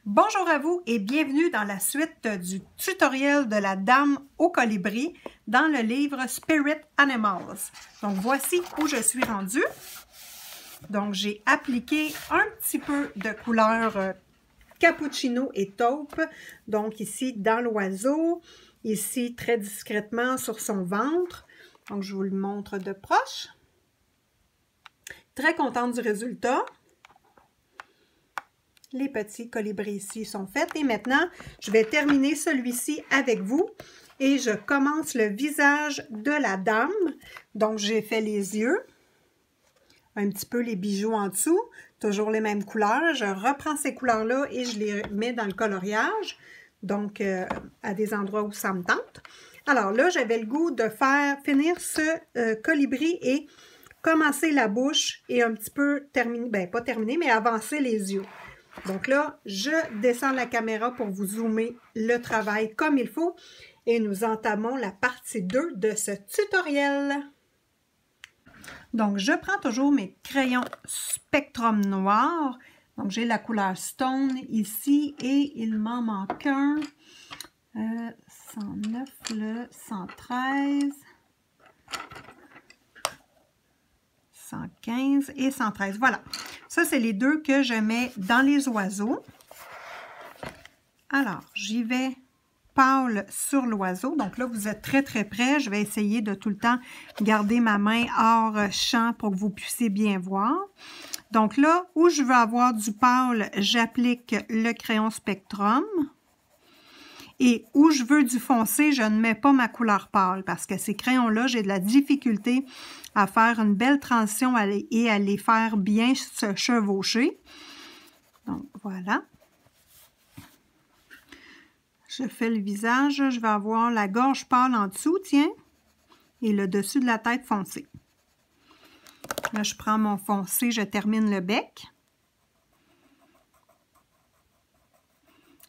Bonjour à vous et bienvenue dans la suite du tutoriel de la dame au colibri dans le livre Spirit Animals. Donc voici où je suis rendue. Donc j'ai appliqué un petit peu de couleur cappuccino et taupe. Donc ici dans l'oiseau, ici très discrètement sur son ventre. Donc je vous le montre de proche. Très contente du résultat. Les petits colibris ici sont faits. Et maintenant, je vais terminer celui-ci avec vous. Et je commence le visage de la dame. Donc, j'ai fait les yeux. Un petit peu les bijoux en dessous. Toujours les mêmes couleurs. Je reprends ces couleurs-là et je les mets dans le coloriage. Donc, à des endroits où ça me tente. Alors là, j'avais le goût de finir ce colibri et commencer la bouche et un petit peu terminer, ben pas terminer, mais avancer les yeux. Donc là, je descends la caméra pour vous zoomer le travail comme il faut et nous entamons la partie 2 de ce tutoriel. Donc, je prends toujours mes crayons Spectrum noir. Donc, j'ai la couleur Stone ici et il m'en manque un. 109, le 113, 115 et 113. Voilà. Ça, c'est les deux que je mets dans les oiseaux. Alors, j'y vais pâle sur l'oiseau. Donc là, vous êtes très, très près. Je vais essayer de tout le temps garder ma main hors champ pour que vous puissiez bien voir. Donc là, où je veux avoir du pâle, j'applique le crayon Spectrum. Et où je veux du foncé, je ne mets pas ma couleur pâle parce que ces crayons-là, j'ai de la difficulté à faire une belle transition et à les faire bien se chevaucher. Donc, voilà. Je fais le visage. Je vais avoir la gorge pâle en dessous, tiens, et le dessus de la tête foncé. Là, je prends mon foncé, je termine le bec.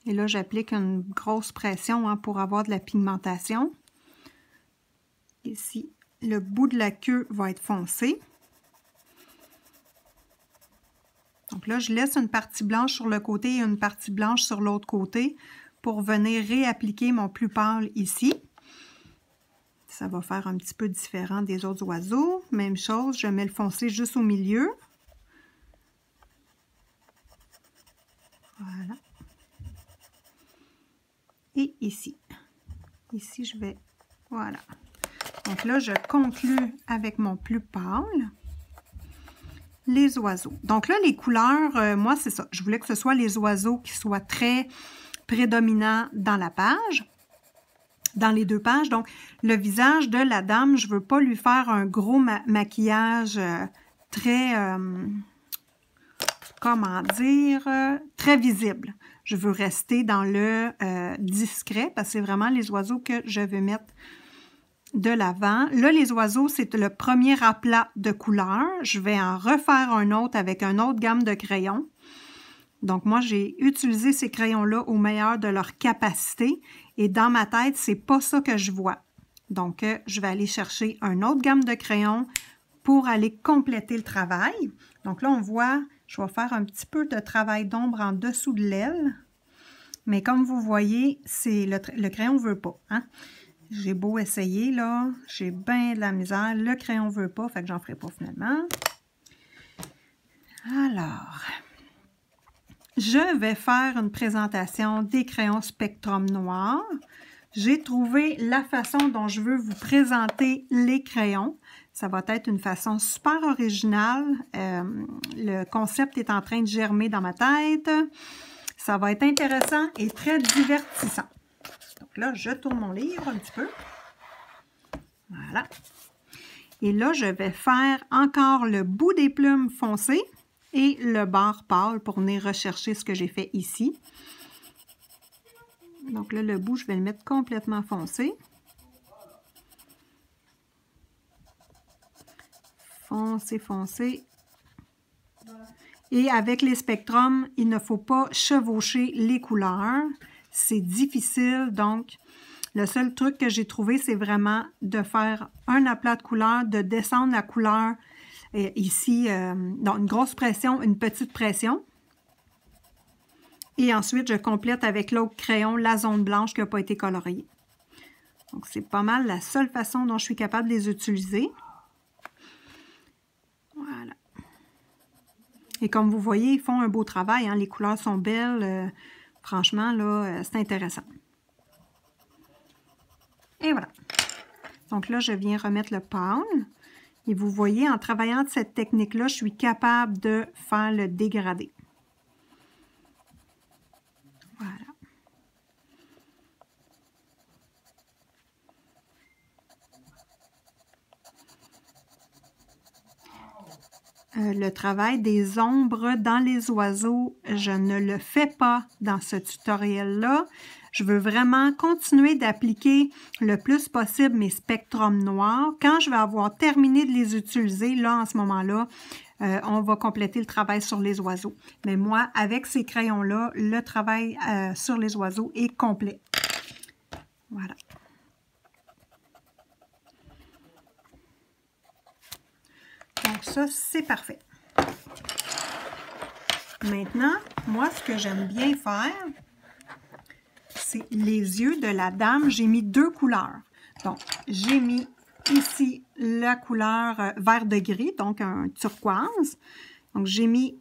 Et là, j'applique une grosse pression pour avoir de la pigmentation. Ici, le bout de la queue va être foncé. Donc là, je laisse une partie blanche sur le côté et une partie blanche sur l'autre côté pour venir réappliquer mon plus pâle ici. Ça va faire un petit peu différent des autres oiseaux. Même chose, je mets le foncé juste au milieu. Voilà. Et ici. Ici, je vais... Voilà. Donc là, je conclue avec mon plus pâle. Les oiseaux. Donc là, les couleurs, moi, c'est ça. Je voulais que ce soit les oiseaux qui soient très prédominants dans la page, dans les deux pages. Donc, le visage de la dame, je ne veux pas lui faire un gros maquillage très, comment dire, très visible. Je veux rester dans le discret parce que c'est vraiment les oiseaux que je veux mettre de l'avant. Là, les oiseaux, c'est le premier aplat de couleur. Je vais en refaire un autre avec une autre gamme de crayons. Donc, moi, j'ai utilisé ces crayons-là au meilleur de leur capacité. Et dans ma tête, c'est pas ça que je vois. Donc, je vais aller chercher une autre gamme de crayons pour aller compléter le travail. Donc là, on voit... Je vais faire un petit peu de travail d'ombre en dessous de l'aile. Mais comme vous voyez, le crayon ne veut pas. Hein? J'ai beau essayer, là. J'ai bien de la misère. Le crayon ne veut pas, fait que j'en ferai pas finalement. Alors, je vais faire une présentation des crayons Spectrum noir. J'ai trouvé la façon dont je veux vous présenter les crayons. Ça va être une façon super originale. Le concept est en train de germer dans ma tête. Ça va être intéressant et très divertissant. Donc là, je tourne mon livre un petit peu. Voilà. Et là, je vais faire encore le bout des plumes foncées et le bord pâle pour venir rechercher ce que j'ai fait ici. Donc là, le bout, je vais le mettre complètement foncé. Foncé, foncé. Et avec les spectrums, il ne faut pas chevaucher les couleurs. C'est difficile, donc le seul truc que j'ai trouvé, c'est vraiment de faire un aplat de couleur, de descendre la couleur ici, donc une grosse pression, une petite pression. Et ensuite, je complète avec l'autre crayon la zone blanche qui n'a pas été coloriée. Donc, c'est pas mal la seule façon dont je suis capable de les utiliser. Voilà. Et comme vous voyez, ils font un beau travail, hein? Les couleurs sont belles. Franchement, là, c'est intéressant. Et voilà. Donc là, je viens remettre le pâle. Et vous voyez, en travaillant de cette technique-là, je suis capable de faire le dégradé. Voilà. Le travail des ombres dans les oiseaux, je ne le fais pas dans ce tutoriel-là. Je veux vraiment continuer d'appliquer le plus possible mes spectrums noirs. Quand je vais avoir terminé de les utiliser, là, en ce moment-là, on va compléter le travail sur les oiseaux. Mais moi, avec ces crayons-là, le travail sur les oiseaux est complet. Voilà. Donc ça, c'est parfait. Maintenant, moi, ce que j'aime bien faire, c'est les yeux de la dame. J'ai mis 2 couleurs. Donc, j'ai mis ici la couleur vert de gris, donc un turquoise. Donc, j'ai mis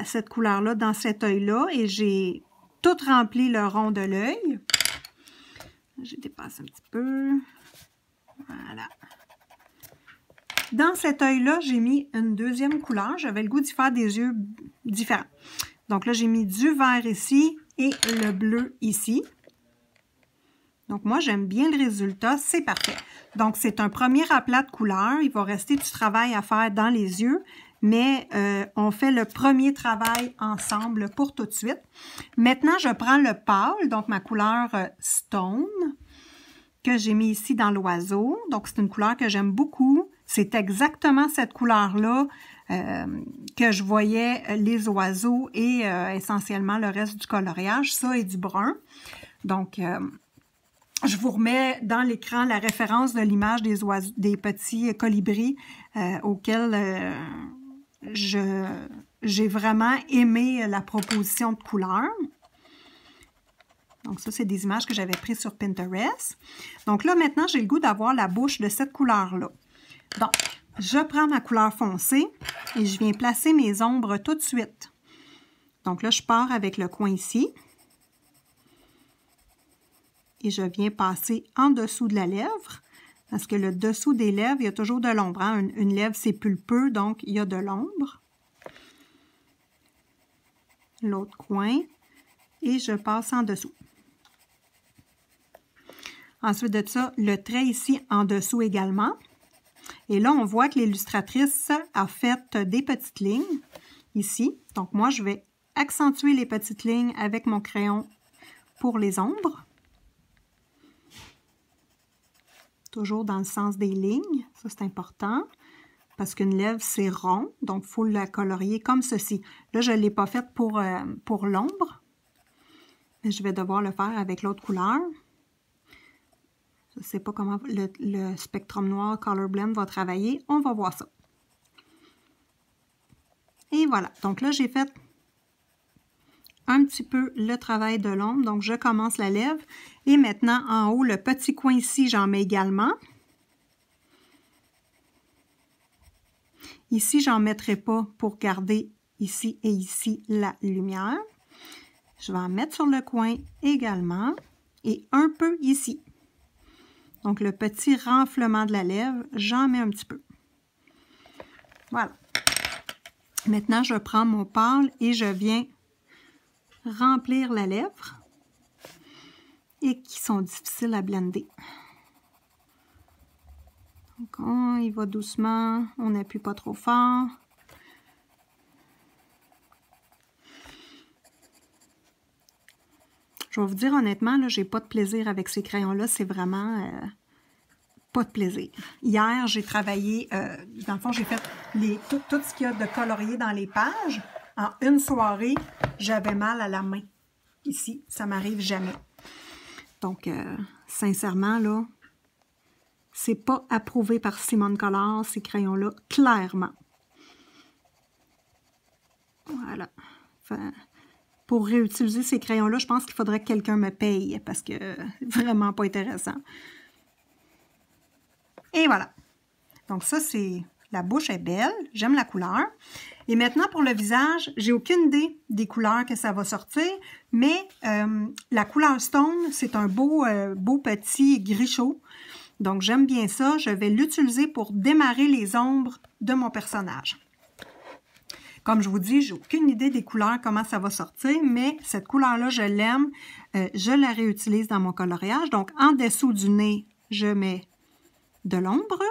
cette couleur-là dans cet œil-là et j'ai tout rempli le rond de l'œil. Je dépasse un petit peu. Voilà. Dans cet œil-là, j'ai mis une deuxième couleur. J'avais le goût d'y faire des yeux différents. Donc là, j'ai mis du vert ici et le bleu ici. Donc moi, j'aime bien le résultat. C'est parfait. Donc, c'est un premier aplat de couleur. Il va rester du travail à faire dans les yeux, mais on fait le premier travail ensemble pour tout de suite. Maintenant, je prends le pâle, donc ma couleur Stone, que j'ai mis ici dans l'oiseau. Donc, c'est une couleur que j'aime beaucoup. C'est exactement cette couleur-là que je voyais les oiseaux et essentiellement le reste du coloriage, ça et du brun. Donc, je vous remets dans l'écran la référence de l'image des petits colibris auxquels j'ai vraiment aimé la proposition de couleur. Donc, ça, c'est des images que j'avais prises sur Pinterest. Donc là, maintenant, j'ai le goût d'avoir la bouche de cette couleur-là. Donc, je prends ma couleur foncée et je viens placer mes ombres tout de suite. Donc là, je pars avec le coin ici. Et je viens passer en dessous de la lèvre. Parce que le dessous des lèvres, il y a toujours de l'ombre. Hein? Une lèvre, c'est pulpeux, donc il y a de l'ombre. L'autre coin. Et je passe en dessous. Ensuite de ça, le trait ici en dessous également. Et là, on voit que l'illustratrice a fait des petites lignes ici. Donc, moi, je vais accentuer les petites lignes avec mon crayon pour les ombres. Toujours dans le sens des lignes. Ça, c'est important. Parce qu'une lèvre, c'est rond. Donc, il faut la colorier comme ceci. Là, je ne l'ai pas faite pour l'ombre. Mais je vais devoir le faire avec l'autre couleur. Je ne sais pas comment le spectrum noir Color Blend va travailler. On va voir ça. Et voilà. Donc là, j'ai fait un petit peu le travail de l'ombre. Donc, je commence la lèvre. Et maintenant, en haut, le petit coin ici, j'en mets également. Ici, j'en mettrai pas pour garder ici et ici la lumière. Je vais en mettre sur le coin également. Et un peu ici. Donc, le petit renflement de la lèvre, j'en mets un petit peu. Voilà. Maintenant, je prends mon pâle et je viens remplir la lèvre et qui sont difficiles à blender. Donc, on y va doucement, on n'appuie pas trop fort. Je vais vous dire honnêtement, là, j'ai pas de plaisir avec ces crayons-là. C'est vraiment pas de plaisir. Hier, j'ai travaillé, dans le fond, j'ai fait tout ce qu'il y a de colorié dans les pages. En une soirée, j'avais mal à la main. Ici, ça m'arrive jamais. Donc, sincèrement, là, c'est pas approuvé par Simone Color, ces crayons-là, clairement. Voilà. pour réutiliser ces crayons-là, je pense qu'il faudrait que quelqu'un me paye parce que vraiment pas intéressant. Et voilà. Donc ça, c'est... La bouche est belle. J'aime la couleur. Et maintenant, pour le visage, j'ai aucune idée des couleurs que ça va sortir, mais la couleur Stone, c'est un beau petit gris chaud. Donc, j'aime bien ça. Je vais l'utiliser pour démarrer les ombres de mon personnage. Comme je vous dis, j'ai aucune idée des couleurs, comment ça va sortir, mais cette couleur-là, je l'aime. Je la réutilise dans mon coloriage. Donc, en dessous du nez, je mets de l'ombre.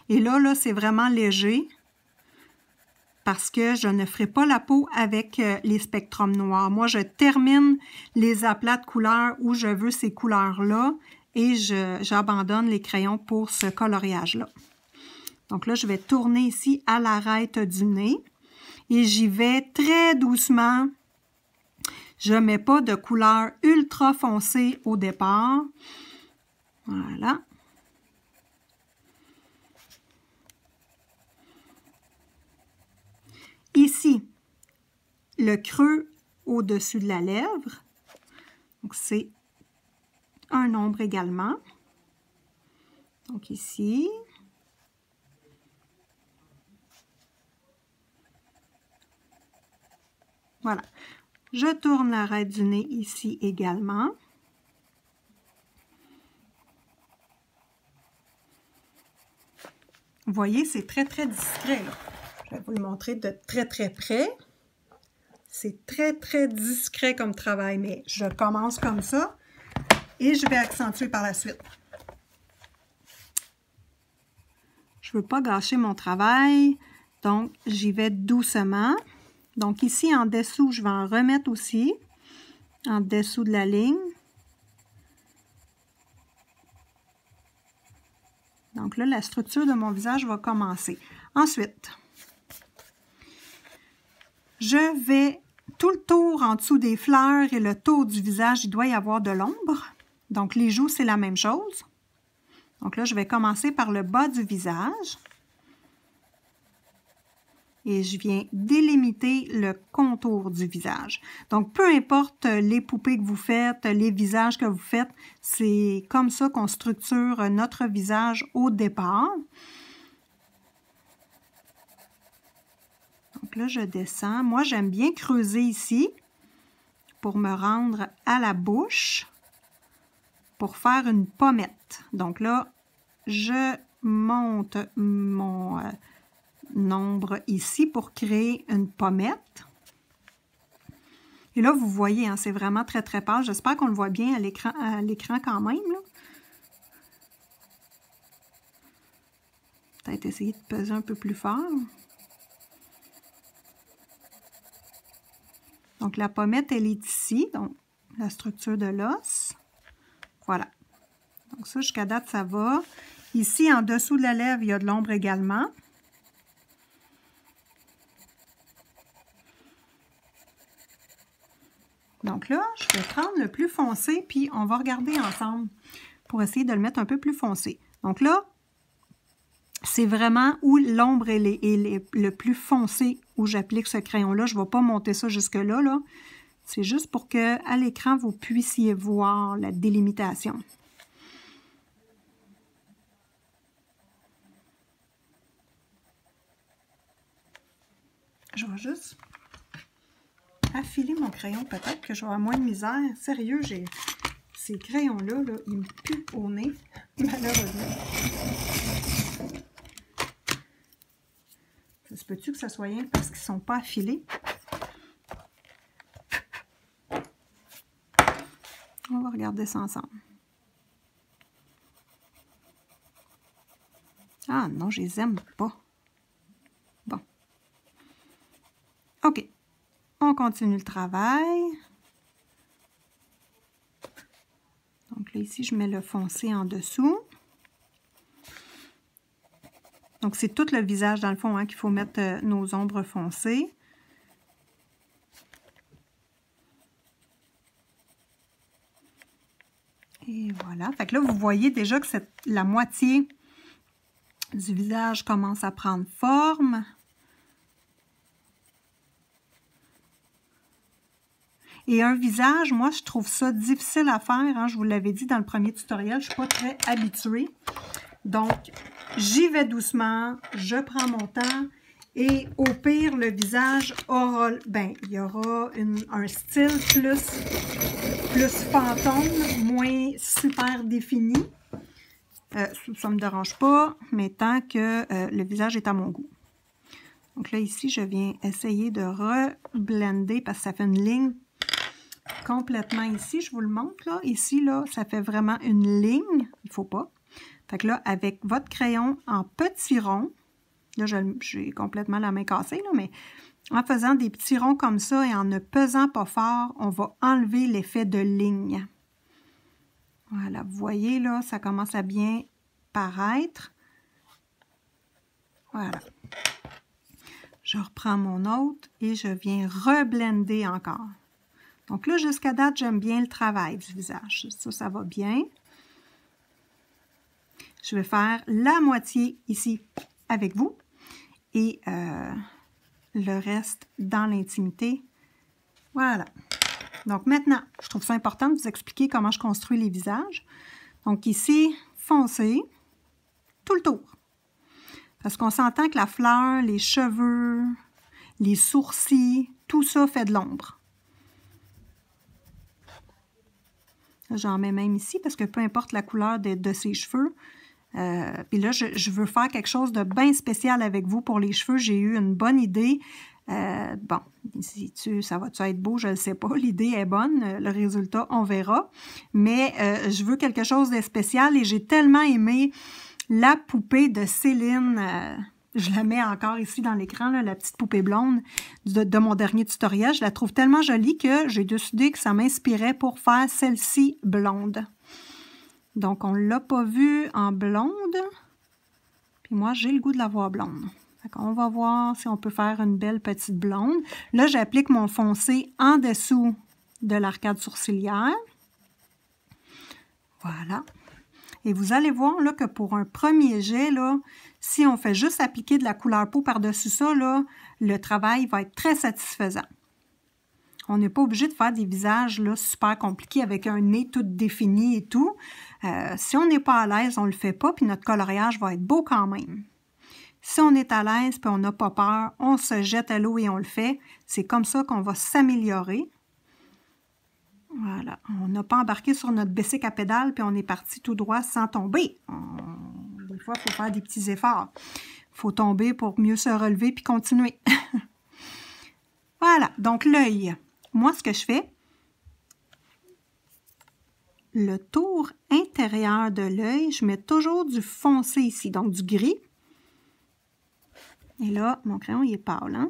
Et là, c'est vraiment léger parce que je ne ferai pas la peau avec les spectrums noirs. Moi, je termine les aplats de couleurs où je veux ces couleurs-là et j'abandonne les crayons pour ce coloriage-là. Donc là, je vais tourner ici à l'arête du nez et j'y vais très doucement. Je ne mets pas de couleur ultra foncée au départ. Voilà. Ici, le creux au-dessus de la lèvre. Donc, c'est un ombre également. Donc, ici. Voilà. Je tourne l'arête du nez ici également. Vous voyez, c'est très, très discret, là. Je vais vous le montrer de très, très près. C'est très, très discret comme travail, mais je commence comme ça et je vais accentuer par la suite. Je ne veux pas gâcher mon travail, donc j'y vais doucement. Donc ici, en dessous, je vais en remettre aussi, en dessous de la ligne. Donc là, la structure de mon visage va commencer. Ensuite, je vais tout le tour en dessous des fleurs et le tour du visage, il doit y avoir de l'ombre. Donc, les joues, c'est la même chose. Donc là, je vais commencer par le bas du visage. Et je viens délimiter le contour du visage. Donc, peu importe les poupées que vous faites, les visages que vous faites, c'est comme ça qu'on structure notre visage au départ. Donc là, je descends. Moi, j'aime bien creuser ici pour me rendre à la bouche pour faire une pommette. Donc là, je monte mon ombre ici pour créer une pommette. Et là, vous voyez, hein, c'est vraiment très, très pâle. J'espère qu'on le voit bien à l'écran quand même, là. Peut-être essayer de peser un peu plus fort. Donc, la pommette, elle est ici, donc la structure de l'os. Voilà. Donc, ça, jusqu'à date, ça va. Ici, en dessous de la lèvre, il y a de l'ombre également. Donc là, je vais prendre le plus foncé, puis on va regarder ensemble pour essayer de le mettre un peu plus foncé. Donc là, c'est vraiment où l'ombre est le plus foncé où j'applique ce crayon-là. Je ne vais pas monter ça jusque-là, là. C'est juste pour que à l'écran, vous puissiez voir la délimitation. Je vais juste affiler mon crayon. Peut-être que j'aurai moins de misère. Sérieux, ces crayons-là, là, ils me puent au nez, malheureusement. Ça se peut-tu que ça soit rien parce qu'ils ne sont pas affilés? On va regarder ça ensemble. Ah non, je les aime pas. Bon. OK. On continue le travail. Donc là, ici, je mets le foncé en dessous. Donc, c'est tout le visage, dans le fond, hein, qu'il faut mettre nos ombres foncées. Et voilà. Fait que là, vous voyez déjà que la moitié du visage commence à prendre forme. Et un visage, moi, je trouve ça difficile à faire. Hein, je vous l'avais dit dans le premier tutoriel, je ne suis pas très habituée. Donc, j'y vais doucement, je prends mon temps. Et au pire, le visage aura, ben, il y aura un style plus fantôme, moins super défini. Ça ne me dérange pas, mais tant que le visage est à mon goût. Donc là, ici, je viens essayer de reblender parce que ça fait une ligne complètement ici. Je vous le montre, là. Ici, là, ça fait vraiment une ligne. Il ne faut pas. Fait que là, avec votre crayon en petits ronds, là, j'ai complètement la main cassée, là, mais en faisant des petits ronds comme ça et en ne pesant pas fort, on va enlever l'effet de ligne. Voilà, vous voyez, là, ça commence à bien paraître. Voilà. Je reprends mon autre et je viens reblender encore. Donc là, jusqu'à date, j'aime bien le travail du visage. Ça va bien. Je vais faire la moitié ici avec vous et le reste dans l'intimité. Voilà. Donc maintenant, je trouve ça important de vous expliquer comment je construis les visages. Donc ici, foncé, tout le tour. Parce qu'on s'entend que la fleur, les cheveux, les sourcils, tout ça fait de l'ombre. J'en mets même ici parce que peu importe la couleur de ses cheveux. Puis là, je veux faire quelque chose de bien spécial avec vous pour les cheveux. J'ai eu une bonne idée. Bon, ça va-tu être beau? Je ne le sais pas. L'idée est bonne. Le résultat, on verra. Mais je veux quelque chose de spécial et j'ai tellement aimé la poupée de Céline. Je la mets encore ici dans l'écran, la petite poupée blonde de mon dernier tutoriel. Je la trouve tellement jolie que j'ai décidé que ça m'inspirait pour faire celle-ci blonde. Donc, on ne l'a pas vue en blonde. Puis moi, j'ai le goût de la voir blonde. On va voir si on peut faire une belle petite blonde. Là, j'applique mon foncé en dessous de l'arcade sourcilière. Voilà. Et vous allez voir là, que pour un premier jet, là, si on fait juste appliquer de la couleur peau par-dessus ça, là, le travail va être très satisfaisant. On n'est pas obligé de faire des visages là, super compliqués avec un nez tout défini et tout. Si on n'est pas à l'aise, on ne le fait pas, puis notre coloriage va être beau quand même. Si on est à l'aise et on n'a pas peur, on se jette à l'eau et on le fait. C'est comme ça qu'on va s'améliorer. Voilà. On n'a pas embarqué sur notre bicycle à pédale puis on est parti tout droit sans tomber. Des fois, il faut faire des petits efforts. Il faut tomber pour mieux se relever puis continuer. Voilà. Donc, l'œil. Moi, ce que je fais, le tour intérieur de l'œil, je mets toujours du foncé ici, donc du gris. Et là, mon crayon, il est pâle, hein?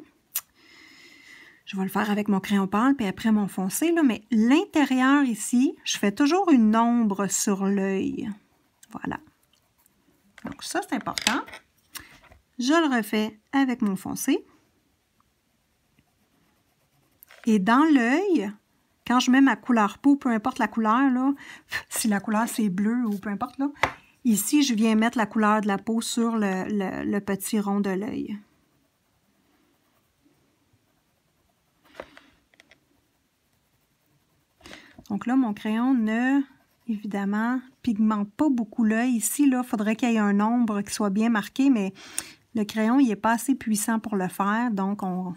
Je vais le faire avec mon crayon pâle, puis après mon foncé, là. Mais l'intérieur ici, je fais toujours une ombre sur l'œil. Voilà. Donc ça, c'est important. Je le refais avec mon foncé. Et dans l'œil, quand je mets ma couleur peau, peu importe la couleur, là, si la couleur c'est bleu ou peu importe, là, ici, je viens mettre la couleur de la peau sur le petit rond de l'œil. Donc là, mon crayon ne, évidemment, pigmente pas beaucoup l'œil. Ici, il faudrait qu'il y ait un ombre qui soit bien marqué, mais le crayon, il n'est pas assez puissant pour le faire. Donc, on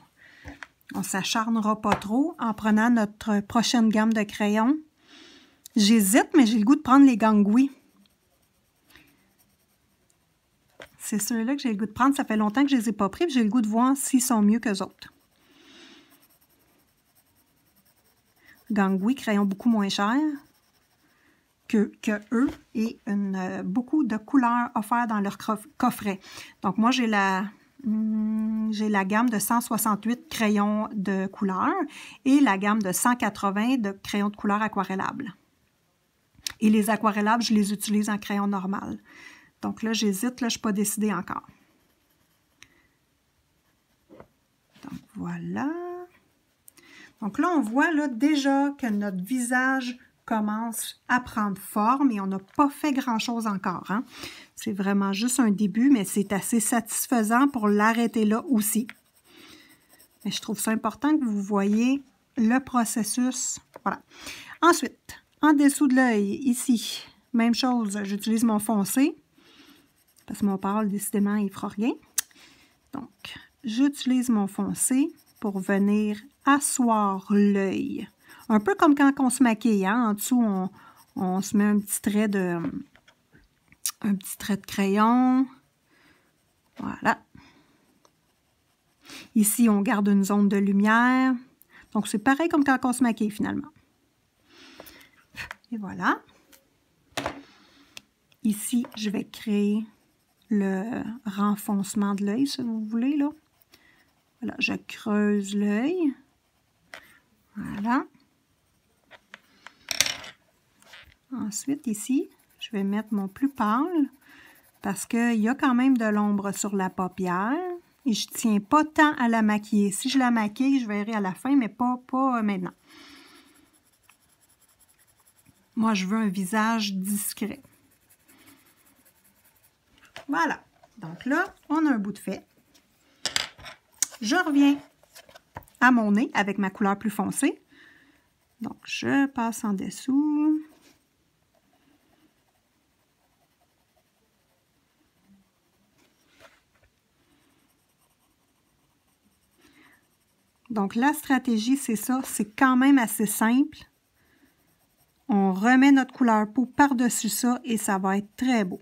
ne s'acharnera pas trop en prenant notre prochaine gamme de crayons. J'hésite, mais j'ai le goût de prendre les Gangui. C'est ceux-là que j'ai le goût de prendre. Ça fait longtemps que je ne les ai pas pris, puis j'ai le goût de voir s'ils sont mieux qu'eux autres. Gangui, crayon beaucoup moins cher que eux et beaucoup de couleurs offertes dans leur coffret. Donc, moi, j'ai la gamme de 168 crayons de couleur et la gamme de 180 de crayons de couleur aquarellables. Et les aquarellables, je les utilise en crayon normal. Donc là, j'hésite, là, je ne suis pas décidée encore. Donc, voilà. Donc là, on voit là, déjà que notre visage commence à prendre forme et on n'a pas fait grand-chose encore. Hein? C'est vraiment juste un début, mais c'est assez satisfaisant pour l'arrêter là aussi. Mais je trouve ça important que vous voyez le processus. Voilà. Ensuite, en dessous de l'œil, ici, même chose, j'utilise mon foncé. Parce que mon pâle, décidément, il ne fera rien. Donc, j'utilise mon foncé pour venir asseoir l'œil. Un peu comme quand on se maquille, hein? En dessous, on se met un petit trait de crayon. Voilà. Ici, on garde une zone de lumière. Donc, c'est pareil comme quand on se maquille, finalement. Et voilà. Ici, je vais créer le renfoncement de l'œil, si vous voulez, là. Voilà, je creuse l'œil. Voilà. Ensuite, ici, je vais mettre mon plus pâle parce qu'il y a quand même de l'ombre sur la paupière et je ne tiens pas tant à la maquiller. Si je la maquille, je verrai à la fin, mais pas maintenant. Moi, je veux un visage discret. Voilà. Donc là, on a un bout de fait. Je reviens à mon nez avec ma couleur plus foncée. Donc, je passe en dessous. Donc, la stratégie, c'est ça. C'est quand même assez simple. On remet notre couleur peau par-dessus ça et ça va être très beau.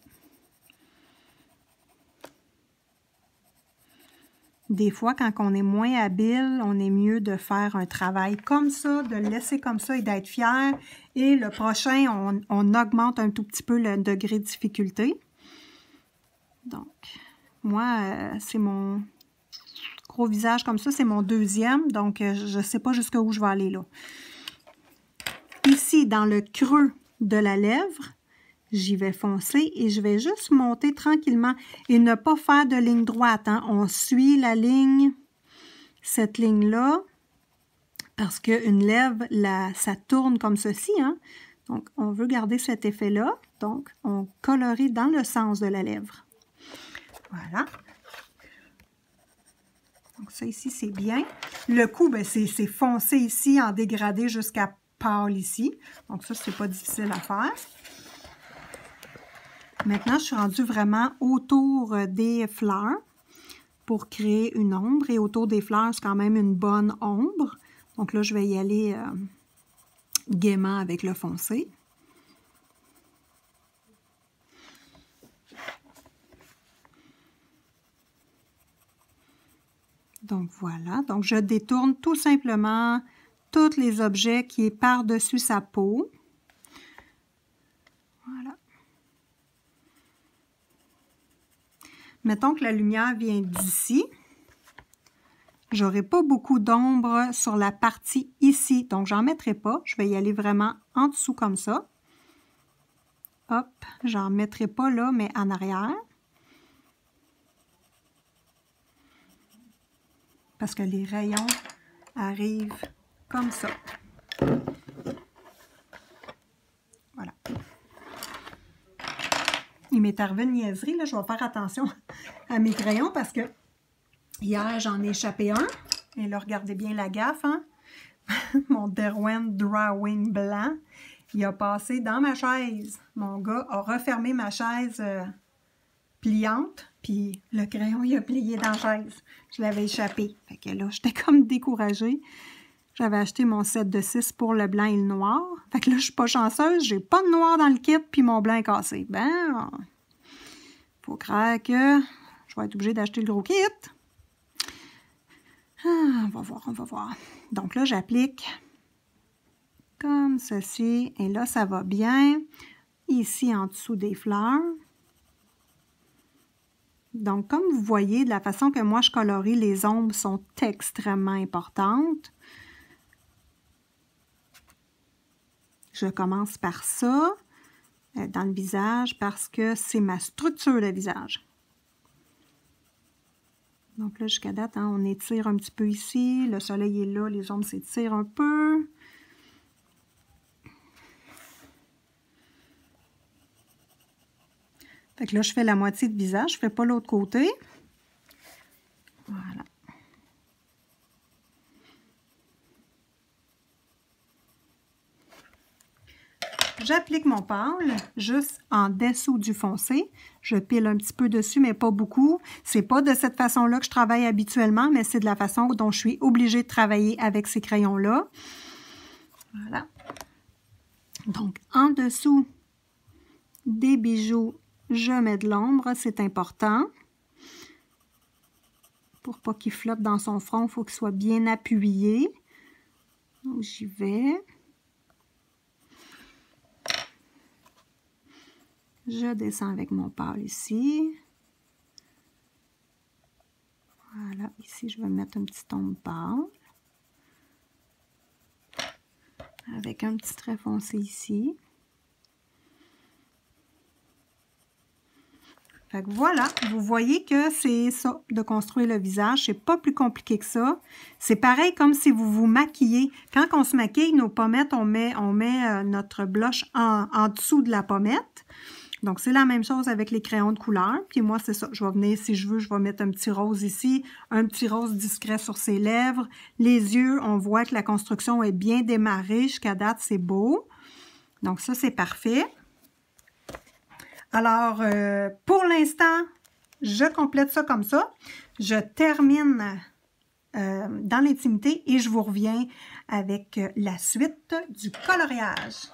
Des fois, quand on est moins habile, on est mieux de faire un travail comme ça, de le laisser comme ça et d'être fier. Et le prochain, on augmente un tout petit peu le degré de difficulté. Donc, moi, c'est mon gros visage comme ça, c'est mon deuxième. Donc, je ne sais pas jusqu'où je vais aller là. Ici, dans le creux de la lèvre, j'y vais foncer et je vais juste monter tranquillement et ne pas faire de ligne droite. Hein. On suit la ligne, cette ligne-là, parce qu'une lèvre, ça tourne comme ceci. Hein. Donc, on veut garder cet effet-là. Donc, on colorie dans le sens de la lèvre. Voilà. Donc, ça ici, c'est bien. Le cou, ben, c'est foncé ici en dégradé jusqu'à pâle ici. Donc, ça, c'est pas difficile à faire. Maintenant, je suis rendue vraiment autour des fleurs pour créer une ombre. Et autour des fleurs, c'est quand même une bonne ombre. Donc là, je vais y aller gaiement avec le foncé. Donc voilà. Donc je détourne tout simplement tous les objets qui est par-dessus sa peau. Voilà. Mettons que la lumière vient d'ici. J'aurai pas beaucoup d'ombre sur la partie ici, donc j'en mettrai pas. Je vais y aller vraiment en dessous comme ça. Hop, j'en mettrai pas là, mais en arrière. Parce que les rayons arrivent comme ça. Voilà. Il m'est arrivé une niaiserie, là, je vais faire attention à mes crayons parce que hier, j'en ai échappé un. Et là, regardez bien la gaffe, hein? Mon Derwent Drawing blanc, il a passé dans ma chaise. Mon gars a refermé ma chaise pliante, puis le crayon, il a plié dans la chaise. Je l'avais échappé. Fait que là, j'étais comme découragée. J'avais acheté mon set de 6 pour le blanc et le noir. Fait que là, je suis pas chanceuse, j'ai pas de noir dans le kit, puis mon blanc est cassé. Ben, faut croire que je vais être obligée d'acheter le gros kit. Ah, on va voir, on va voir. Donc là, j'applique comme ceci. Et là, ça va bien. Ici, en dessous des fleurs. Donc, comme vous voyez, de la façon que moi je colorie, les ombres sont extrêmement importantes. Je commence par ça, dans le visage, parce que c'est ma structure de visage. Donc là, jusqu'à date, hein, on étire un petit peu ici. Le soleil est là, les ombres s'étirent un peu. Fait que là, je fais la moitié de visage, je ne fais pas l'autre côté. Voilà. j'applique mon pâle juste en dessous du foncé. Je pile un petit peu dessus, mais pas beaucoup. C'est pas de cette façon-là que je travaille habituellement, mais c'est de la façon dont je suis obligée de travailler avec ces crayons-là. Voilà. Donc, en dessous des bijoux, je mets de l'ombre, c'est important. Pour pas qu'il flotte dans son front, il faut qu'il soit bien appuyé. Donc, j'y vais. Je descends avec mon pâle ici. Voilà, ici, je vais mettre un petit ombre pâle. Avec un petit trait foncé ici. Fait que voilà, vous voyez que c'est ça, de construire le visage. C'est pas plus compliqué que ça. C'est pareil comme si vous vous maquillez. Quand on se maquille, nos pommettes, on met notre blush en dessous de la pommette. Donc, c'est la même chose avec les crayons de couleur. Puis moi, c'est ça. Je vais venir, si je veux, je vais mettre un petit rose ici, un petit rose discret sur ses lèvres. Les yeux, on voit que la construction est bien démarrée. Jusqu'à date, c'est beau. Donc, ça, c'est parfait. Alors, pour l'instant, je complète ça comme ça. Je termine dans l'intimité et je vous reviens avec la suite du coloriage.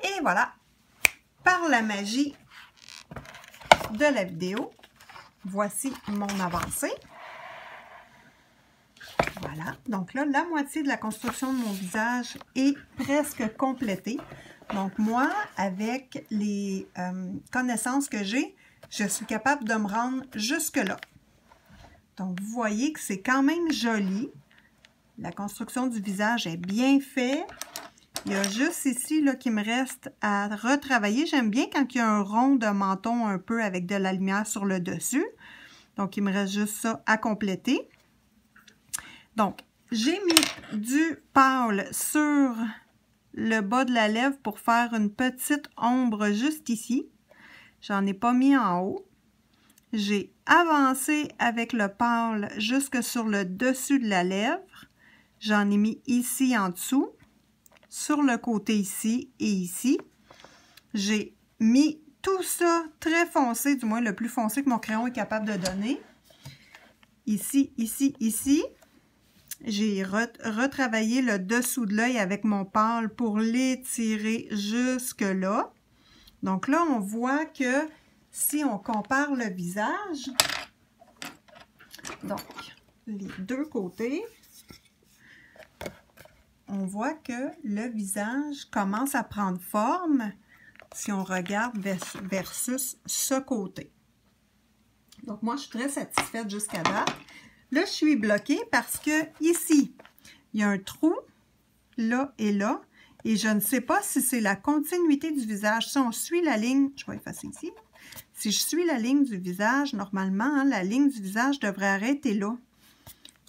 Et voilà, par la magie de la vidéo, voici mon avancée. Voilà, donc là, la moitié de la construction de mon visage est presque complétée. Donc, moi, avec les connaissances que j'ai, je suis capable de me rendre jusque-là. Donc, vous voyez que c'est quand même joli. La construction du visage est bien faite. Il y a juste ici là, qu'il me reste à retravailler. J'aime bien quand il y a un rond de menton un peu avec de la lumière sur le dessus. Donc, il me reste juste ça à compléter. Donc, j'ai mis du pâle sur le bas de la lèvre pour faire une petite ombre juste ici. J'en ai pas mis en haut. J'ai avancé avec le pâle jusque sur le dessus de la lèvre. J'en ai mis ici en dessous, sur le côté ici et ici. J'ai mis tout ça très foncé, du moins le plus foncé que mon crayon est capable de donner. Ici, ici, ici. J'ai retravaillé le dessous de l'œil avec mon pâle pour l'étirer jusque là. Donc là, on voit que si on compare le visage, donc les deux côtés, on voit que le visage commence à prendre forme si on regarde versus ce côté. Donc moi, je suis très satisfaite jusqu'à date. Là, je suis bloquée parce que ici, il y a un trou, là et là, et je ne sais pas si c'est la continuité du visage. Si on suit la ligne, je vais effacer ici. Si je suis la ligne du visage, normalement, hein, la ligne du visage devrait arrêter là.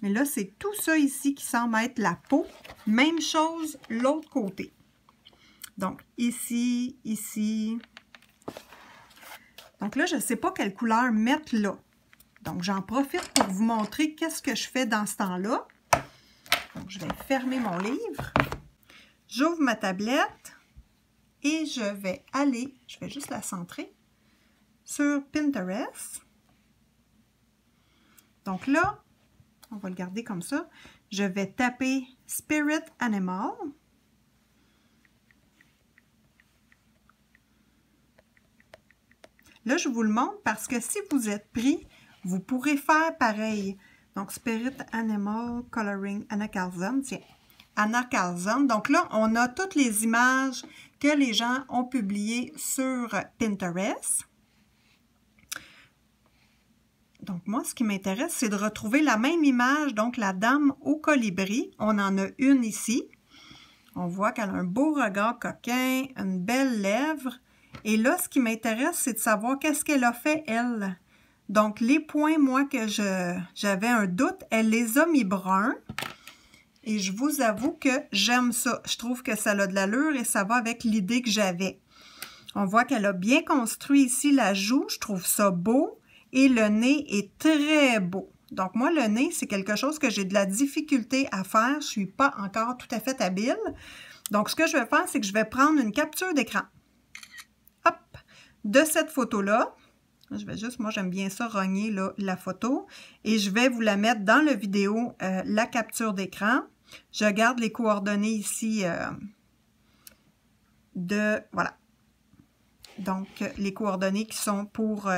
Mais là, c'est tout ça ici qui semble être la peau. Même chose l'autre côté. Donc, ici, ici. Donc là, je ne sais pas quelle couleur mettre là. Donc, j'en profite pour vous montrer qu'est-ce que je fais dans ce temps-là. Donc, je vais fermer mon livre. J'ouvre ma tablette et je vais aller, je vais juste la centrer, sur Pinterest. Donc là, on va le garder comme ça. Je vais taper Spirit Animal. Là, je vous le montre parce que si vous êtes pris, vous pourrez faire pareil. Donc, Spirit Animal Coloring Anna Carlson. Tiens, Anna Carlson. Donc là, on a toutes les images que les gens ont publiées sur Pinterest. Donc, moi, ce qui m'intéresse, c'est de retrouver la même image, donc la dame au colibri. On en a une ici. On voit qu'elle a un beau regard coquin, une belle lèvre. Et là, ce qui m'intéresse, c'est de savoir qu'est-ce qu'elle a fait, elle. Donc, les points, moi, que j'avais un doute, elle les a mis bruns. Et je vous avoue que j'aime ça. Je trouve que ça a de l'allure et ça va avec l'idée que j'avais. On voit qu'elle a bien construit ici la joue. Je trouve ça beau. Et le nez est très beau. Donc, moi, le nez, c'est quelque chose que j'ai de la difficulté à faire. Je ne suis pas encore tout à fait habile. Donc, ce que je vais faire, c'est que je vais prendre une capture d'écran. Hop! De cette photo-là. Je vais juste, moi, j'aime bien ça, rogner là, la photo. Et je vais vous la mettre dans la vidéo, la capture d'écran. Je garde les coordonnées ici voilà. Donc, les coordonnées qui sont pour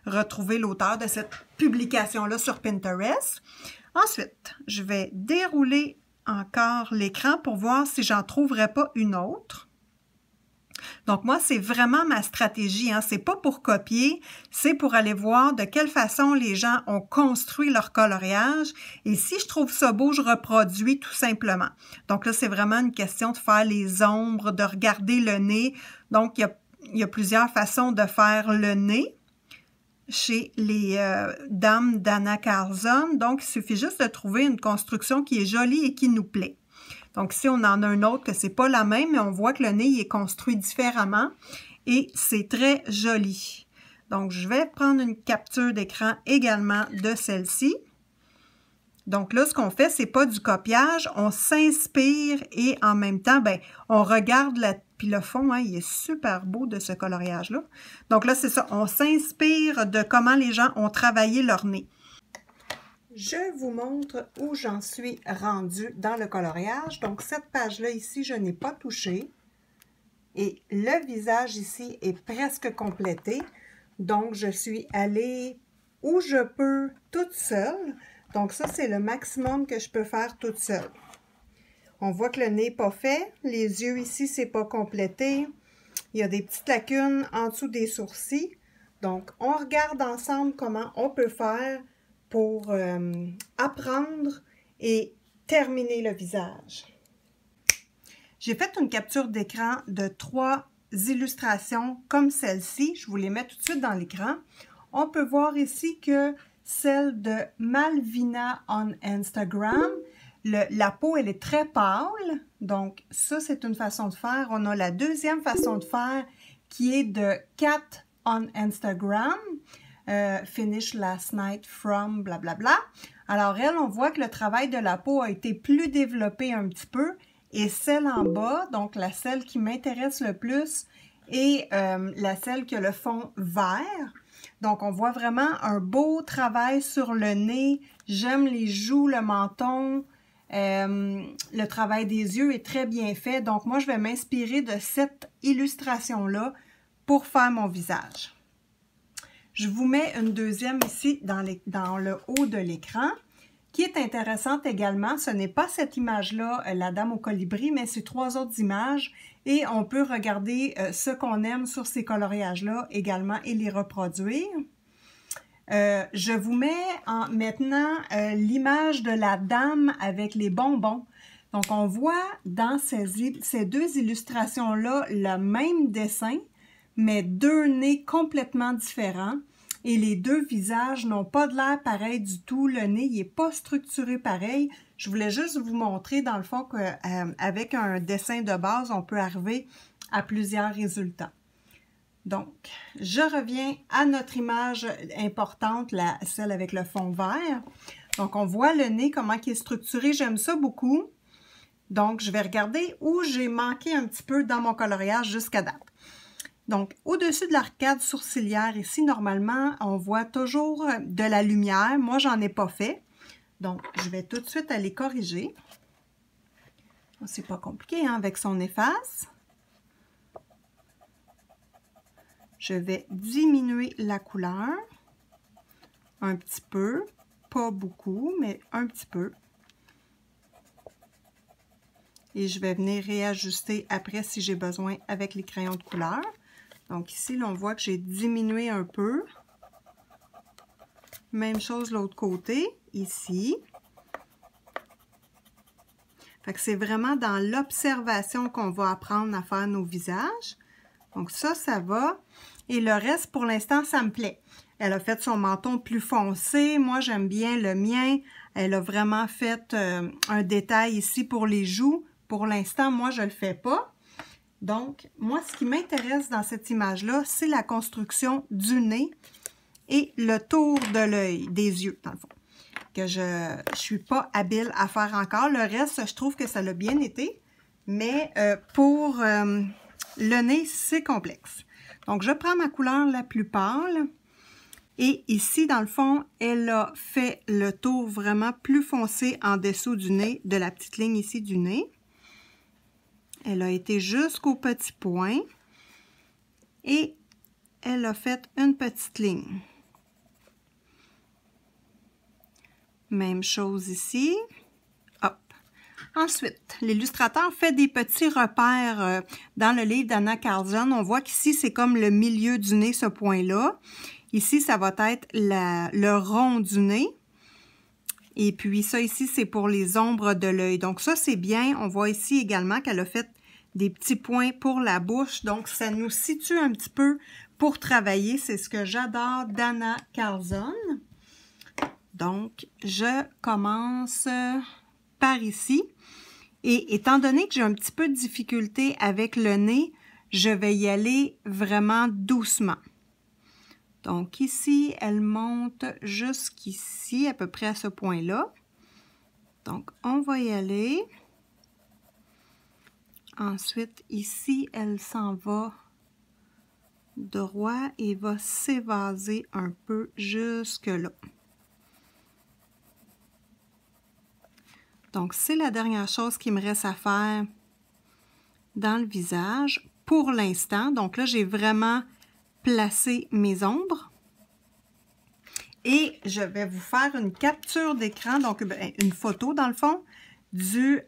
retrouver l'auteur de cette publication-là sur Pinterest. Ensuite, je vais dérouler encore l'écran pour voir si j'en trouverais pas une autre. Donc, moi, c'est vraiment ma stratégie. Hein? C'est pas pour copier, c'est pour aller voir de quelle façon les gens ont construit leur coloriage. Et si je trouve ça beau, je reproduis tout simplement. Donc là, c'est vraiment une question de faire les ombres, de regarder le nez. Donc, il y a plusieurs façons de faire le nez chez les dames d'Anna Carlson. Donc, il suffit juste de trouver une construction qui est jolie et qui nous plaît. Donc, ici, on en a un autre que c'est pas la même, mais on voit que le nez il est construit différemment et c'est très joli. Donc, je vais prendre une capture d'écran également de celle-ci. Donc là, ce qu'on fait, c'est pas du copiage, on s'inspire et en même temps, ben, on regarde puis le fond, hein, il est super beau de ce coloriage-là. Donc là, c'est ça, on s'inspire de comment les gens ont travaillé leur nez. Je vous montre où j'en suis rendue dans le coloriage. Donc, cette page-là ici, je n'ai pas touché. Et le visage ici est presque complété. Donc, je suis allée où je peux toute seule. Donc, ça, c'est le maximum que je peux faire toute seule. On voit que le nez n'est pas fait. Les yeux ici, c'est pas complété. Il y a des petites lacunes en dessous des sourcils. Donc, on regarde ensemble comment on peut faire pour apprendre et terminer le visage. J'ai fait une capture d'écran de 3 illustrations comme celle-ci. Je vous les mets tout de suite dans l'écran. On peut voir ici que celle de Malvina on Instagram, la peau, elle est très pâle. Donc, ça, c'est une façon de faire. On a la deuxième façon de faire qui est de Cat on Instagram. Finish last night from blablabla. Alors elle, on voit que le travail de la peau a été plus développé un petit peu et celle en bas, donc la celle qui m'intéresse le plus est la celle qui a le fond vert. Donc on voit vraiment un beau travail sur le nez. J'aime les joues, le menton. Le travail des yeux est très bien fait. Donc moi, je vais m'inspirer de cette illustration-là pour faire mon visage. Je vous mets une deuxième ici dans le haut de l'écran qui est intéressante également. Ce n'est pas cette image-là, la dame au colibri, mais c'est 3 autres images et on peut regarder ce qu'on aime sur ces coloriages-là également et les reproduire. Je vous mets maintenant l'image de la dame avec les bonbons. Donc, on voit dans ces 2 illustrations-là le même dessin, mais 2 nez complètement différents. Et les 2 visages n'ont pas de l'air pareil du tout. Le nez, il n'est pas structuré pareil. Je voulais juste vous montrer, dans le fond, qu'avec un dessin de base, on peut arriver à plusieurs résultats. Donc, je reviens à notre image importante, celle avec le fond vert. Donc, on voit le nez, comment il est structuré. J'aime ça beaucoup. Donc, je vais regarder où j'ai manqué un petit peu dans mon coloriage jusqu'à date. Donc, au-dessus de l'arcade sourcilière, ici, normalement, on voit toujours de la lumière. Moi, j'en ai pas fait. Donc, je vais tout de suite aller corriger. C'est pas compliqué, hein, avec son efface. Je vais diminuer la couleur un petit peu, pas beaucoup, mais un petit peu. Et je vais venir réajuster après si j'ai besoin avec les crayons de couleur. Donc ici, là, on voit que j'ai diminué un peu. Même chose de l'autre côté, ici. Fait que c'est vraiment dans l'observation qu'on va apprendre à faire nos visages. Donc ça, ça va. Et le reste, pour l'instant, ça me plaît. Elle a fait son menton plus foncé. Moi, j'aime bien le mien. Elle a vraiment fait un détail ici pour les joues. Pour l'instant, moi, je ne le fais pas. Donc, moi, ce qui m'intéresse dans cette image-là, c'est la construction du nez et le tour de l'œil, des yeux, dans le fond. que je suis pas habile à faire encore. Le reste, je trouve que ça l'a bien été. Mais pour le nez, c'est complexe. Donc, je prends ma couleur la plus pâle. Et ici, dans le fond, elle a fait le tour vraiment plus foncé en dessous du nez, de la petite ligne ici du nez. Elle a été jusqu'au petit point. Et elle a fait une petite ligne. Même chose ici. Hop. Ensuite, l'illustrateur fait des petits repères dans le livre d'Anna Carlzon. On voit qu'ici, c'est comme le milieu du nez, ce point-là. Ici, ça va être le rond du nez. Et puis ça ici, c'est pour les ombres de l'œil. Donc ça, c'est bien. On voit ici également qu'elle a fait des petits points pour la bouche. Donc, ça nous situe un petit peu pour travailler. C'est ce que j'adore d'Anna Carlzon. Donc, je commence par ici. Et étant donné que j'ai un petit peu de difficulté avec le nez, je vais y aller vraiment doucement. Donc ici, elle monte jusqu'ici, à peu près à ce point-là. Donc, on va y aller. Ensuite, ici, elle s'en va droit et va s'évaser un peu jusque-là. Donc, c'est la dernière chose qui me reste à faire dans le visage pour l'instant. Donc là, j'ai vraiment placé mes ombres. Et je vais vous faire une capture d'écran, donc une photo dans le fond, du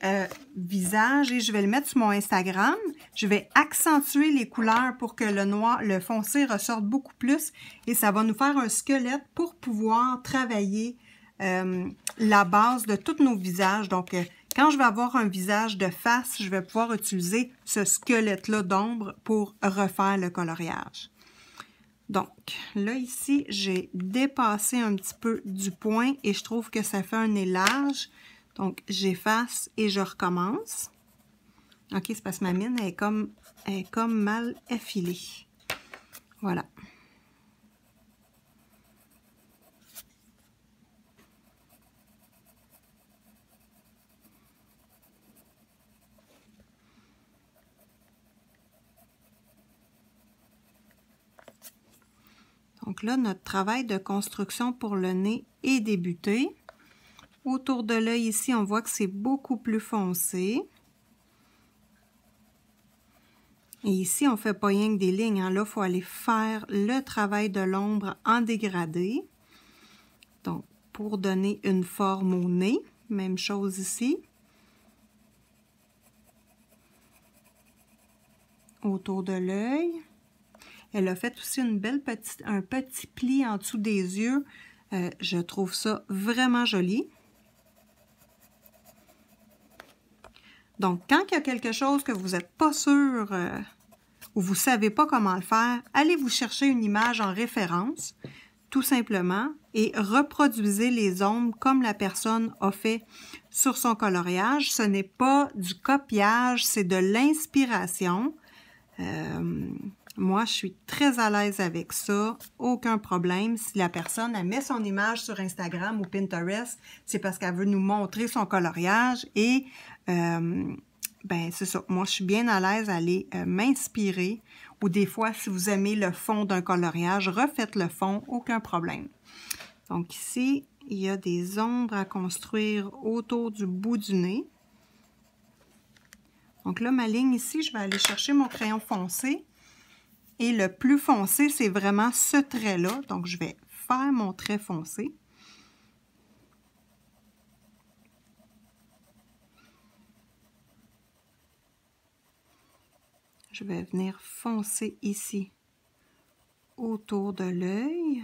visage et je vais le mettre sur mon Instagram. Je vais accentuer les couleurs pour que le noir, le foncé ressorte beaucoup plus et ça va nous faire un squelette pour pouvoir travailler la base de tous nos visages. Donc, quand je vais avoir un visage de face, je vais pouvoir utiliser ce squelette-là d'ombre pour refaire le coloriage. Donc, là, ici, j'ai dépassé un petit peu du point et je trouve que ça fait un nez large. Donc, j'efface et je recommence. OK, c'est parce que ma mine est comme mal effilée. Voilà. Donc là, notre travail de construction pour le nez est débuté. Autour de l'œil ici, on voit que c'est beaucoup plus foncé. Et ici, on ne fait pas rien que des lignes. Hein. Là, il faut aller faire le travail de l'ombre en dégradé. Donc, pour donner une forme au nez, même chose ici. Autour de l'œil. Elle a fait aussi un petit pli en dessous des yeux. Je trouve ça vraiment joli. Donc, quand il y a quelque chose que vous n'êtes pas sûr ou vous ne savez pas comment le faire, allez vous chercher une image en référence, tout simplement, et reproduisez les ombres comme la personne a fait sur son coloriage. Ce n'est pas du copiage, c'est de l'inspiration. Moi, je suis très à l'aise avec ça, aucun problème. Si la personne elle met son image sur Instagram ou Pinterest, c'est parce qu'elle veut nous montrer son coloriage et ben c'est ça. Moi, je suis bien à l'aise à aller m'inspirer ou des fois, si vous aimez le fond d'un coloriage, refaites le fond, aucun problème. Donc ici, il y a des ombres à construire autour du bout du nez. Donc là, ma ligne ici, je vais aller chercher mon crayon foncé. Et le plus foncé, c'est vraiment ce trait-là. Donc, je vais faire mon trait foncé. Je vais venir foncer ici autour de l'œil.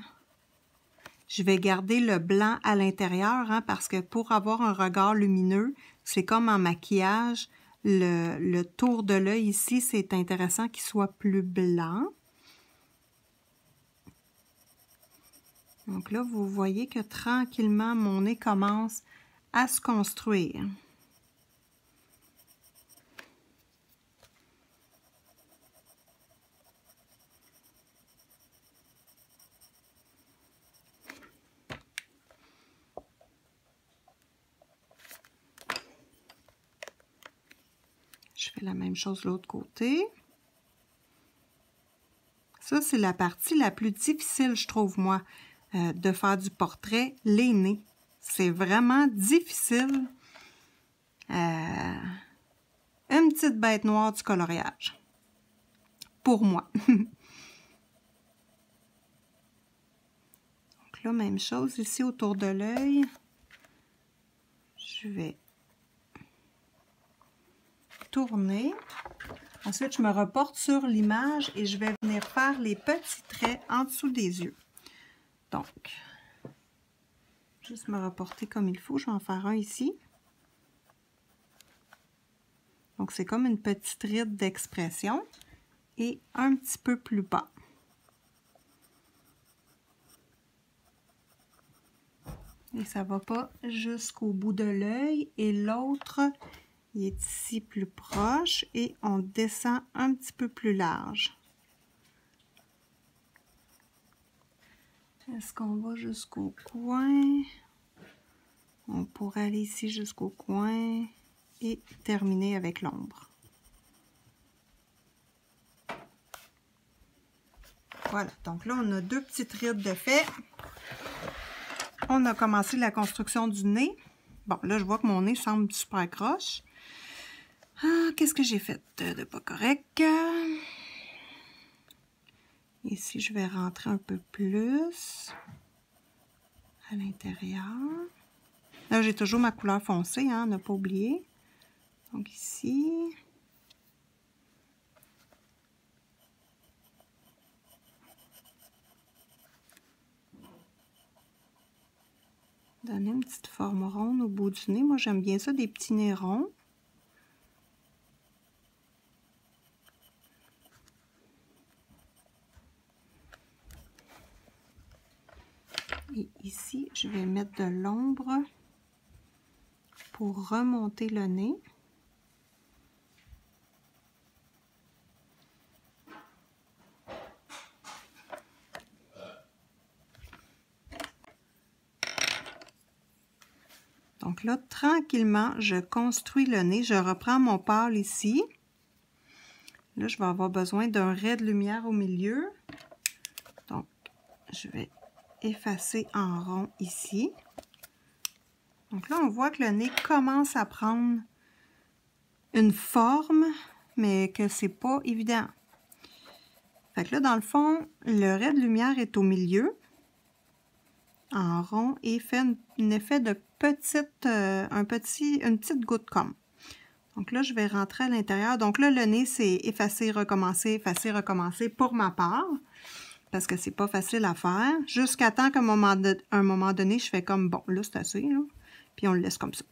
Je vais garder le blanc à l'intérieur hein, parce que pour avoir un regard lumineux, c'est comme en maquillage. Le tour de l'œil ici, c'est intéressant qu'il soit plus blanc. Donc là, vous voyez que tranquillement, mon nez commence à se construire. Je fais la même chose de l'autre côté. Ça, c'est la partie la plus difficile, je trouve, moi, de faire du portrait, les nez. C'est vraiment difficile. Une petite bête noire du coloriage. Pour moi. Donc là, même chose ici autour de l'œil. Je vais tourner. Ensuite, je me reporte sur l'image et je vais venir faire les petits traits en dessous des yeux. Donc, juste me reporter comme il faut. Je vais en faire un ici. Donc, c'est comme une petite ride d'expression. Et un petit peu plus bas. Et ça ne va pas jusqu'au bout de l'œil. Et l'autre, il est ici plus proche. Et on descend un petit peu plus large. Est-ce qu'on va jusqu'au coin? On pourrait aller ici jusqu'au coin et terminer avec l'ombre. Voilà, donc là, on a deux petites rides de fait. On a commencé la construction du nez. Bon, là, je vois que mon nez semble super croche. Ah, qu'est-ce que j'ai fait de pas correct? Ici, je vais rentrer un peu plus à l'intérieur. Là, j'ai toujours ma couleur foncée, hein, ne pas oublier. Donc ici. Donner une petite forme ronde au bout du nez. Moi, j'aime bien ça, des petits nez ronds. Et ici, je vais mettre de l'ombre pour remonter le nez. Donc là, tranquillement, je construis le nez. Je reprends mon pâle ici. Là, je vais avoir besoin d'un ray de lumière au milieu. Donc, je vais effacer en rond ici. Donc là, on voit que le nez commence à prendre une forme, mais que c'est pas évident. Fait que là, dans le fond, le ray de lumière est au milieu, en rond, et fait un effet de une petite goutte comme. Donc là, je vais rentrer à l'intérieur. Donc là, le nez, c'est effacer, recommencer pour ma part. Parce que c'est pas facile à faire. Jusqu'à temps qu'à un moment donné, je fais comme, bon, là, c'est assez, là. Puis on le laisse comme ça.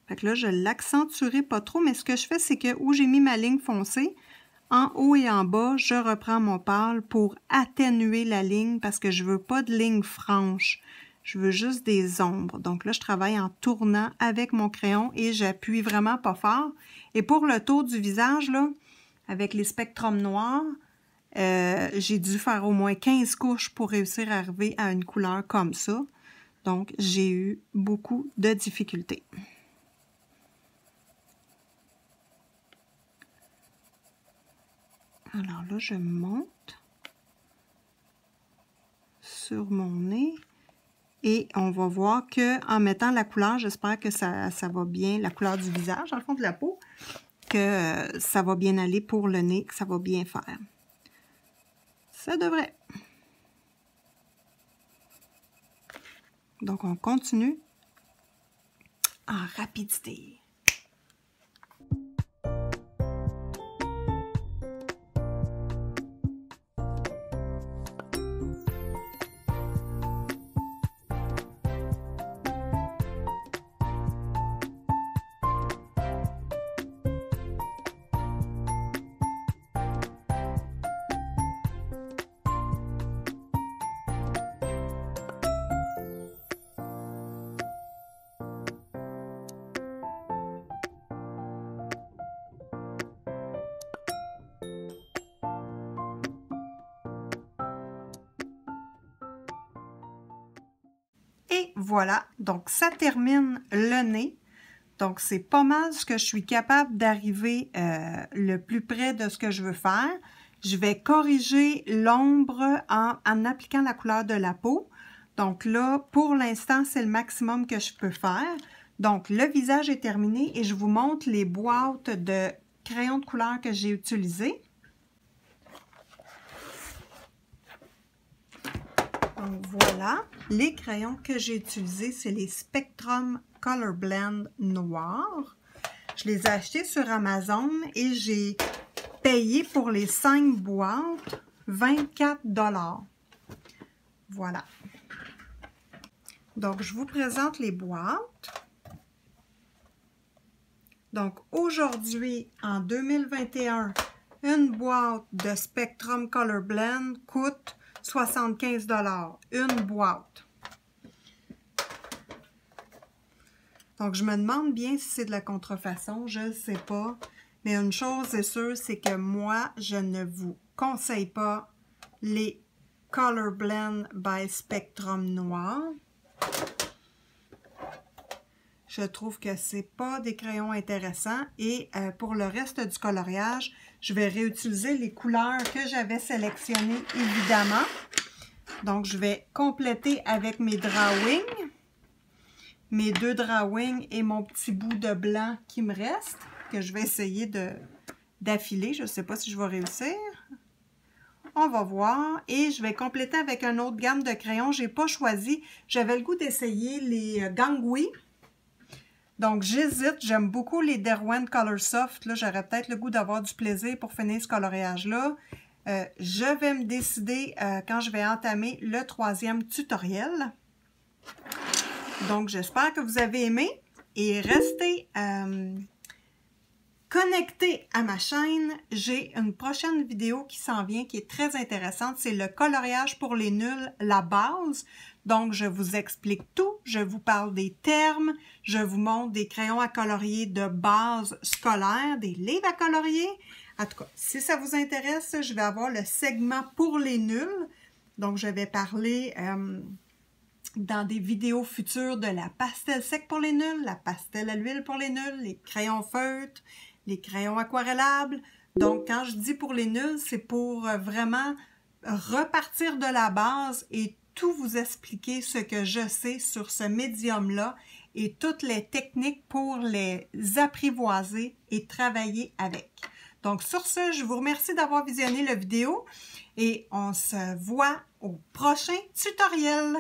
Fait que là, je l'accentuerai pas trop. Mais ce que je fais, c'est que où j'ai mis ma ligne foncée, en haut et en bas, je reprends mon pâle pour atténuer la ligne parce que je veux pas de ligne franche. Je veux juste des ombres. Donc là, je travaille en tournant avec mon crayon et j'appuie vraiment pas fort. Et pour le tour du visage, là, avec les spectrums noirs, j'ai dû faire au moins 15 couches pour réussir à arriver à une couleur comme ça. Donc, j'ai eu beaucoup de difficultés. Alors là, je monte sur mon nez. Et on va voir qu'en mettant la couleur, j'espère que ça va bien, la couleur du visage, dans le fond de la peau, que ça va bien aller pour le nez, que ça va bien faire. Ça devrait. Donc, on continue en rapidité. Et voilà, donc ça termine le nez. Donc, c'est pas mal ce que je suis capable d'arriver le plus près de ce que je veux faire. Je vais corriger l'ombre en appliquant la couleur de la peau. Donc là, pour l'instant, c'est le maximum que je peux faire. Donc, le visage est terminé et je vous montre les boîtes de crayons de couleur que j'ai utilisées. Donc, voilà. Les crayons que j'ai utilisés, c'est les Spectrum Color Blend noirs. Je les ai achetés sur Amazon et j'ai payé pour les 5 boîtes 24 $. Voilà. Donc, je vous présente les boîtes. Donc, aujourd'hui, en 2021, une boîte de Spectrum Color Blend coûte 75 $. Une boîte. Donc, je me demande bien si c'est de la contrefaçon. Je ne sais pas. Mais une chose est sûre, c'est que moi, je ne vous conseille pas les Color Blend by Spectrum Noir. Je trouve que c'est pas des crayons intéressants. Et pour le reste du coloriage, je vais réutiliser les couleurs que j'avais sélectionnées, évidemment. Donc, je vais compléter avec mes drawings, mes 2 drawings et mon petit bout de blanc qui me reste, que je vais essayer d'affiler. Je ne sais pas si je vais réussir. On va voir. Et je vais compléter avec une autre gamme de crayons. Je n'ai pas choisi. J'avais le goût d'essayer les Gangui. Donc, j'hésite. J'aime beaucoup les Derwent Color Soft. Là, j'aurais peut-être le goût d'avoir du plaisir pour finir ce coloriage-là. Je vais me décider quand je vais entamer le 3e tutoriel. Donc, j'espère que vous avez aimé. Et restez connectés à ma chaîne. J'ai une prochaine vidéo qui s'en vient, qui est très intéressante. C'est le coloriage pour les nuls, la base. Donc, je vous explique tout. Je vous parle des termes. Je vous montre des crayons à colorier de base scolaire, des livres à colorier. En tout cas, si ça vous intéresse, je vais avoir le segment pour les nuls. Donc, je vais parler dans des vidéos futures de la pastel sec pour les nuls, la pastel à l'huile pour les nuls, les crayons feutres, les crayons aquarellables. Donc, quand je dis pour les nuls, c'est pour vraiment repartir de la base et tout vous expliquer ce que je sais sur ce médium-là et toutes les techniques pour les apprivoiser et travailler avec. Donc, sur ce, je vous remercie d'avoir visionné la vidéo et on se voit au prochain tutoriel.